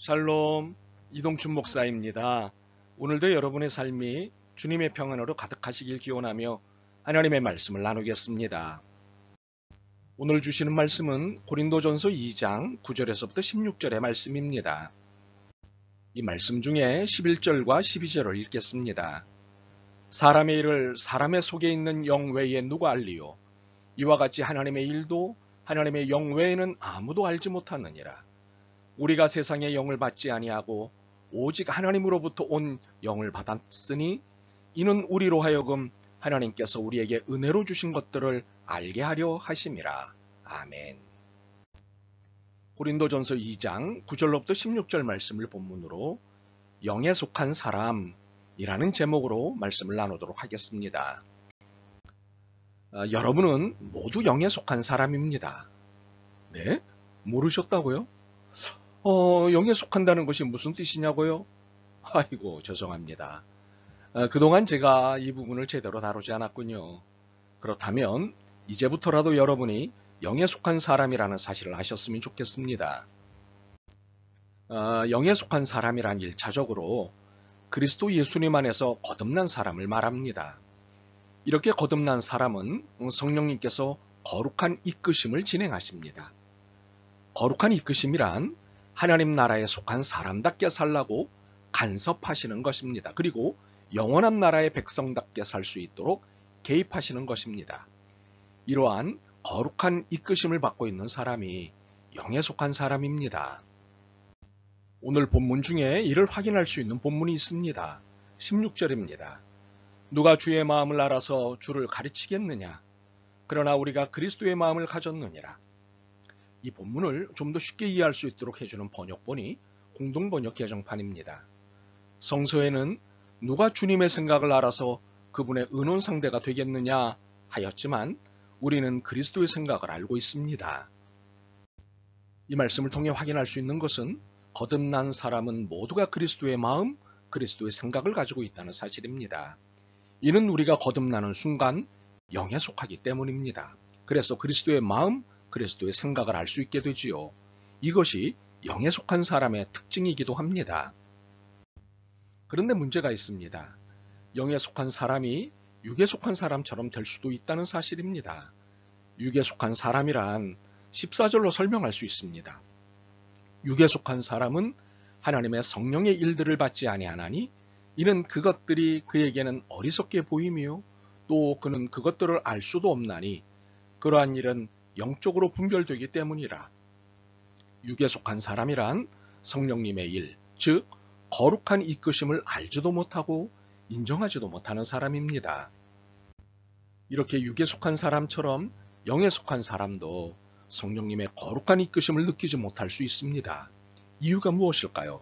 샬롬, 이동춘 목사입니다. 오늘도 여러분의 삶이 주님의 평안으로 가득하시길 기원하며 하나님의 말씀을 나누겠습니다. 오늘 주시는 말씀은 고린도전서 2장 9절에서부터 16절의 말씀입니다. 이 말씀 중에 11절과 12절을 읽겠습니다. 사람의 일을 사람의 속에 있는 영 외에 누가 알리요? 이와 같이 하나님의 일도 하나님의 영 외에는 아무도 알지 못하느니라. 우리가 세상의 영을 받지 아니하고 오직 하나님으로부터 온 영을 받았으니 이는 우리로 하여금 하나님께서 우리에게 은혜로 주신 것들을 알게 하려 하심이라. 아멘. 고린도전서 2장 9절로부터 16절 말씀을 본문으로 영에 속한 사람이라는 제목으로 말씀을 나누도록 하겠습니다. 여러분은 모두 영에 속한 사람입니다. 네? 모르셨다고요? 영에 속한다는 것이 무슨 뜻이냐고요? 아이고, 죄송합니다. 그동안 제가 이 부분을 제대로 다루지 않았군요. 그렇다면 이제부터라도 여러분이 영에 속한 사람이라는 사실을 아셨으면 좋겠습니다. 영에 속한 사람이란 1차적으로 그리스도 예수님 안에서 거듭난 사람을 말합니다. 이렇게 거듭난 사람은 성령님께서 거룩한 이끄심을 진행하십니다. 거룩한 이끄심이란 하나님 나라에 속한 사람답게 살라고 간섭하시는 것입니다. 그리고 영원한 나라의 백성답게 살 수 있도록 개입하시는 것입니다. 이러한 거룩한 이끄심을 받고 있는 사람이 영에 속한 사람입니다. 오늘 본문 중에 이를 확인할 수 있는 본문이 있습니다. 16절입니다. 누가 주의 마음을 알아서 주를 가르치겠느냐? 그러나 우리가 그리스도의 마음을 가졌느니라. 이 본문을 좀 더 쉽게 이해할 수 있도록 해주는 번역본이 공동번역 개정판입니다. 성서에는 누가 주님의 생각을 알아서 그분의 의논 상대가 되겠느냐 하였지만 우리는 그리스도의 생각을 알고 있습니다. 이 말씀을 통해 확인할 수 있는 것은 거듭난 사람은 모두가 그리스도의 마음, 그리스도의 생각을 가지고 있다는 사실입니다. 이는 우리가 거듭나는 순간 영에 속하기 때문입니다. 그래서 그리스도의 마음, 그리스도의 생각을 알 수 있게 되지요. 이것이 영에 속한 사람의 특징이기도 합니다. 그런데 문제가 있습니다. 영에 속한 사람이 육에 속한 사람처럼 될 수도 있다는 사실입니다. 육에 속한 사람이란 14절로 설명할 수 있습니다. 육에 속한 사람은 하나님의 성령의 일들을 받지 아니하나니 이는 그것들이 그에게는 어리석게 보이며 또 그는 그것들을 알 수도 없나니 그러한 일은 영적으로 분별되기 때문이라. 육에 속한 사람이란 성령님의 일, 즉 거룩한 이끄심을 알지도 못하고 인정하지도 못하는 사람입니다. 이렇게 육에 속한 사람처럼 영에 속한 사람도 성령님의 거룩한 이끄심을 느끼지 못할 수 있습니다. 이유가 무엇일까요?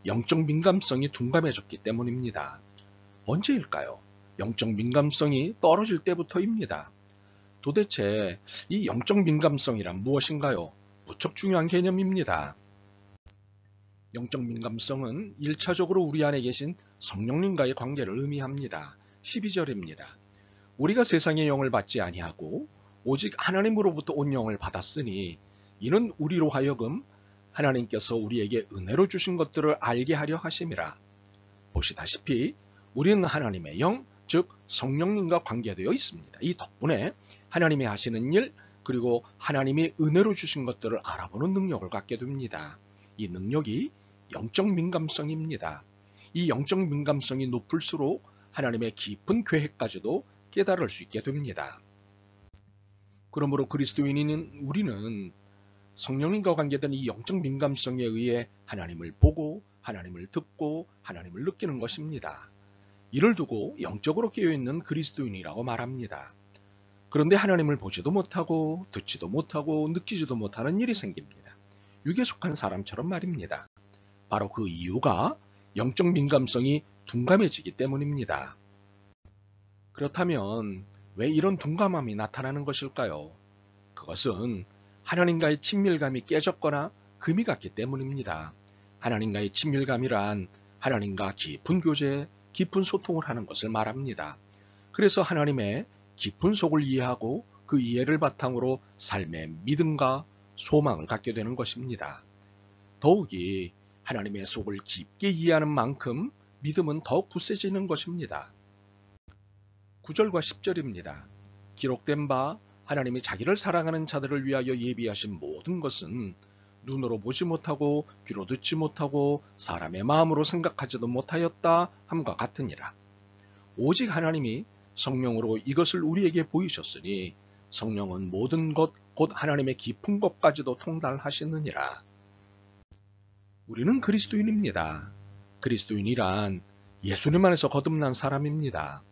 영적 민감성이 둔감해졌기 때문입니다. 언제일까요? 영적 민감성이 떨어질 때부터입니다. 도대체 이 영적 민감성이란 무엇인가요? 무척 중요한 개념입니다. 영적 민감성은 1차적으로 우리 안에 계신 성령님과의 관계를 의미합니다. 12절입니다. 우리가 세상의 영을 받지 아니하고 오직 하나님으로부터 온 영을 받았으니 이는 우리로 하여금 하나님께서 우리에게 은혜로 주신 것들을 알게 하려 하심이라. 보시다시피 우리는 하나님의 영, 즉 성령님과 관계되어 있습니다. 이 덕분에 하나님이 하시는 일, 그리고 하나님이 은혜로 주신 것들을 알아보는 능력을 갖게 됩니다. 이 능력이 영적 민감성입니다. 이 영적 민감성이 높을수록 하나님의 깊은 계획까지도 깨달을 수 있게 됩니다. 그러므로 그리스도인인 우리는 성령님과 관계된 이 영적 민감성에 의해 하나님을 보고 하나님을 듣고 하나님을 느끼는 것입니다. 이를 두고 영적으로 깨어있는 그리스도인이라고 말합니다. 그런데 하나님을 보지도 못하고 듣지도 못하고 느끼지도 못하는 일이 생깁니다. 육에 속한 사람처럼 말입니다. 바로 그 이유가 영적 민감성이 둔감해지기 때문입니다. 그렇다면 왜 이런 둔감함이 나타나는 것일까요? 그것은 하나님과의 친밀감이 깨졌거나 금이 갔기 때문입니다. 하나님과의 친밀감이란 하나님과 깊은 교제, 깊은 소통을 하는 것을 말합니다. 그래서 하나님의 깊은 속을 이해하고 그 이해를 바탕으로 삶의 믿음과 소망을 갖게 되는 것입니다. 더욱이 하나님의 속을 깊게 이해하는 만큼 믿음은 더욱 굳세지는 것입니다. 9절과 10절입니다. 기록된 바 하나님이 자기를 사랑하는 자들을 위하여 예비하신 모든 것은 눈으로 보지 못하고 귀로 듣지 못하고 사람의 마음으로 생각하지도 못하였다 함과 같으니라. 오직 하나님이 성령으로 이것을 우리에게 보이셨으니 성령은 모든 것 곧 하나님의 깊은 것까지도 통달하시느니라. 우리는 그리스도인입니다. 그리스도인이란 예수님 안에서 거듭난 사람입니다.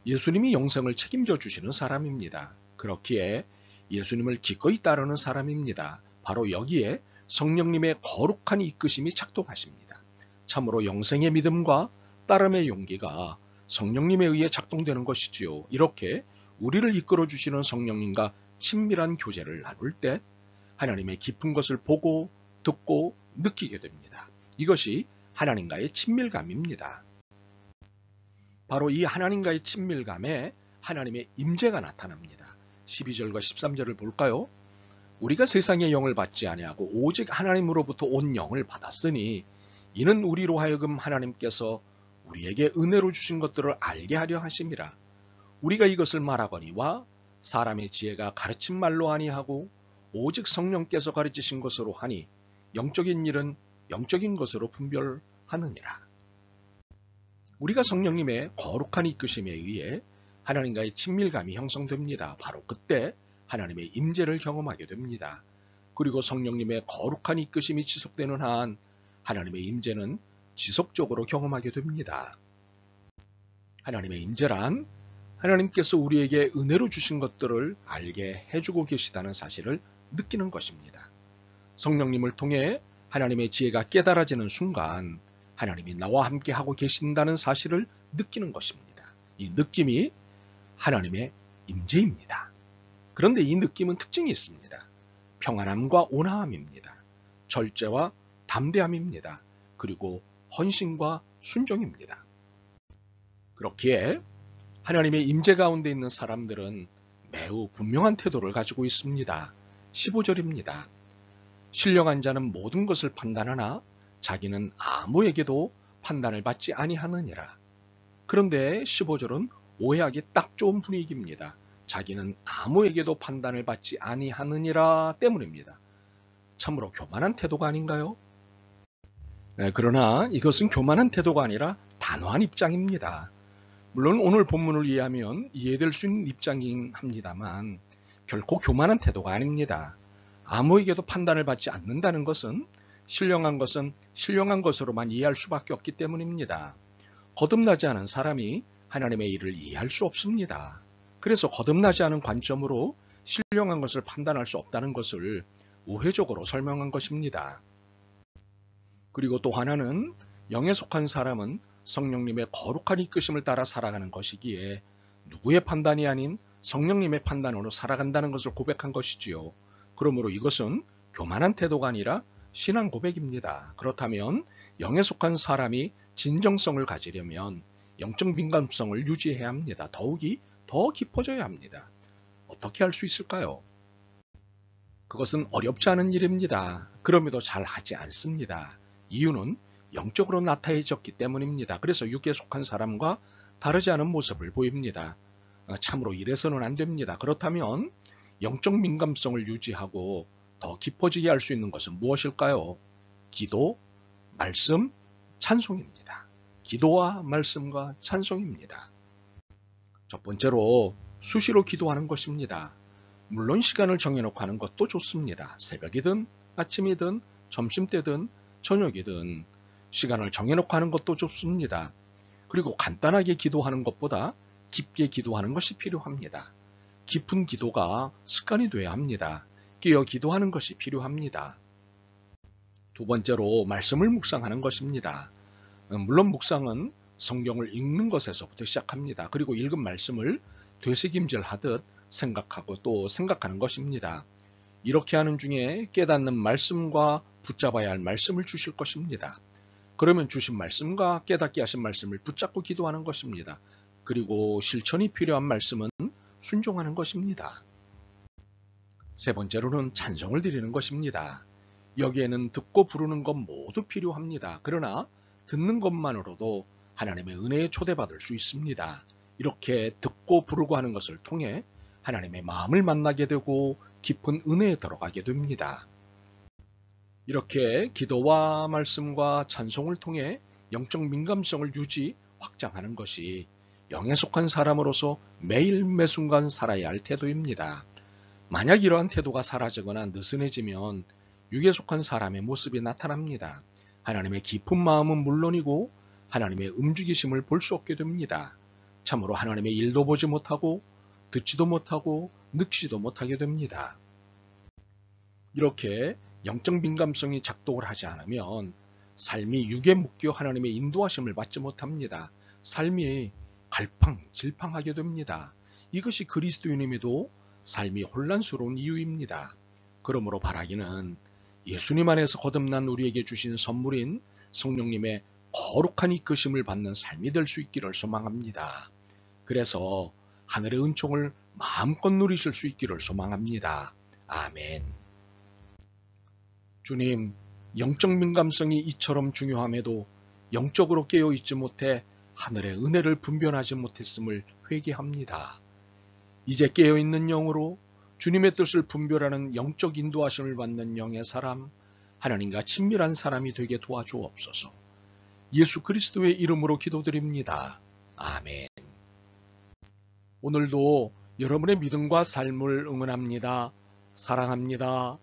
예수님이 영생을 책임져 주시는 사람입니다. 그렇기에 예수님을 기꺼이 따르는 사람입니다. 바로 여기에 성령님의 거룩한 이끄심이 작동하십니다. 참으로 영생의 믿음과 따름의 용기가 성령님에 의해 작동되는 것이지요. 이렇게 우리를 이끌어 주시는 성령님과 친밀한 교제를 나눌 때 하나님의 깊은 것을 보고 듣고 느끼게 됩니다. 이것이 하나님과의 친밀감입니다. 바로 이 하나님과의 친밀감에 하나님의 임재가 나타납니다. 12절과 13절을 볼까요? 우리가 세상의 영을 받지 아니하고 오직 하나님으로부터 온 영을 받았으니 이는 우리로 하여금 하나님께서 우리에게 은혜로 주신 것들을 알게 하려 하심이라. 우리가 이것을 말하거니와 사람의 지혜가 가르친 말로 아니하고 오직 성령께서 가르치신 것으로 하니 영적인 일은 영적인 것으로 분별하느니라. 우리가 성령님의 거룩한 이끄심에 의해 하나님과의 친밀감이 형성됩니다. 바로 그때 하나님의 임재를 경험하게 됩니다. 그리고 성령님의 거룩한 이끄심이 지속되는 한 하나님의 임재는 지속적으로 경험하게 됩니다. 하나님의 임재란 하나님께서 우리에게 은혜로 주신 것들을 알게 해주고 계시다는 사실을 느끼는 것입니다. 성령님을 통해 하나님의 지혜가 깨달아지는 순간 하나님이 나와 함께 하고 계신다는 사실을 느끼는 것입니다. 이 느낌이 하나님의 임재입니다. 그런데 이 느낌은 특징이 있습니다. 평안함과 온화함입니다. 절제와 담대함입니다. 그리고 헌신과 순종입니다. 그렇기에 하나님의 임재 가운데 있는 사람들은 매우 분명한 태도를 가지고 있습니다. 15절입니다. 신령한 자는 모든 것을 판단하나 자기는 아무에게도 판단을 받지 아니하느니라. 그런데 15절은 오해하기 딱 좋은 분위기입니다. 자기는 아무에게도 판단을 받지 아니하느니라 때문입니다. 참으로 교만한 태도가 아닌가요? 그러나 이것은 교만한 태도가 아니라 단호한 입장입니다. 물론 오늘 본문을 이해하면 이해될 수 있는 입장이긴 합니다만 결코 교만한 태도가 아닙니다. 아무에게도 판단을 받지 않는다는 것은 신령한 것으로만 이해할 수밖에 없기 때문입니다. 거듭나지 않은 사람이 하나님의 일을 이해할 수 없습니다. 그래서 거듭나지 않은 관점으로 신령한 것을 판단할 수 없다는 것을 우회적으로 설명한 것입니다. 그리고 또 하나는 영에 속한 사람은 성령님의 거룩한 이끄심을 따라 살아가는 것이기에 누구의 판단이 아닌 성령님의 판단으로 살아간다는 것을 고백한 것이지요. 그러므로 이것은 교만한 태도가 아니라 신앙 고백입니다. 그렇다면 영에 속한 사람이 진정성을 가지려면 영적 민감성을 유지해야 합니다. 더욱이 더 깊어져야 합니다. 어떻게 할 수 있을까요? 그것은 어렵지 않은 일입니다. 그럼에도 잘 하지 않습니다. 이유는 영적으로 나타해졌기 때문입니다. 그래서 육에 속한 사람과 다르지 않은 모습을 보입니다. 참으로 이래서는 안 됩니다. 그렇다면 영적 민감성을 유지하고 더 깊어지게 할 수 있는 것은 무엇일까요? 기도, 말씀, 찬송입니다. 기도와 말씀과 찬송입니다. 첫 번째로 수시로 기도하는 것입니다. 물론 시간을 정해놓고 하는 것도 좋습니다. 새벽이든 아침이든 점심때든 저녁이든 시간을 정해놓고 하는 것도 좋습니다. 그리고 간단하게 기도하는 것보다 깊게 기도하는 것이 필요합니다. 깊은 기도가 습관이 되어야 합니다. 깨어 기도하는 것이 필요합니다. 두 번째로 말씀을 묵상하는 것입니다. 물론 묵상은 성경을 읽는 것에서부터 시작합니다. 그리고 읽은 말씀을 되새김질하듯 생각하고 또 생각하는 것입니다. 이렇게 하는 중에 깨닫는 말씀과 붙잡아야 할 말씀을 주실 것입니다. 그러면 주신 말씀과 깨닫게 하신 말씀을 붙잡고 기도하는 것입니다. 그리고 실천이 필요한 말씀은 순종하는 것입니다. 세 번째로는 찬송을 드리는 것입니다. 여기에는 듣고 부르는 것 모두 필요합니다. 그러나 듣는 것만으로도 하나님의 은혜에 초대받을 수 있습니다. 이렇게 듣고 부르고 하는 것을 통해 하나님의 마음을 만나게 되고 깊은 은혜에 들어가게 됩니다. 이렇게 기도와 말씀과 찬송을 통해 영적 민감성을 유지, 확장하는 것이 영에 속한 사람으로서 매일 매순간 살아야 할 태도입니다. 만약 이러한 태도가 사라지거나 느슨해지면 육에 속한 사람의 모습이 나타납니다. 하나님의 깊은 마음은 물론이고 하나님의 움직이심을 볼 수 없게 됩니다. 참으로 하나님의 일도 보지 못하고 듣지도 못하고 늙지도 못하게 됩니다. 이렇게 영적 민감성이 작동을 하지 않으면 삶이 육에 묶여 하나님의 인도하심을 받지 못합니다. 삶이 갈팡질팡하게 됩니다. 이것이 그리스도인임에도 삶이 혼란스러운 이유입니다. 그러므로 바라기는 예수님 안에서 거듭난 우리에게 주신 선물인 성령님의 거룩한 이끄심을 받는 삶이 될 수 있기를 소망합니다. 그래서 하늘의 은총을 마음껏 누리실 수 있기를 소망합니다. 아멘. 주님, 영적 민감성이 이처럼 중요함에도 영적으로 깨어있지 못해 하늘의 은혜를 분별하지 못했음을 회개합니다. 이제 깨어있는 영으로 주님의 뜻을 분별하는 영적 인도하심을 받는 영의 사람, 하나님과 친밀한 사람이 되게 도와주옵소서. 예수 그리스도의 이름으로 기도드립니다. 아멘. 오늘도 여러분의 믿음과 삶을 응원합니다. 사랑합니다.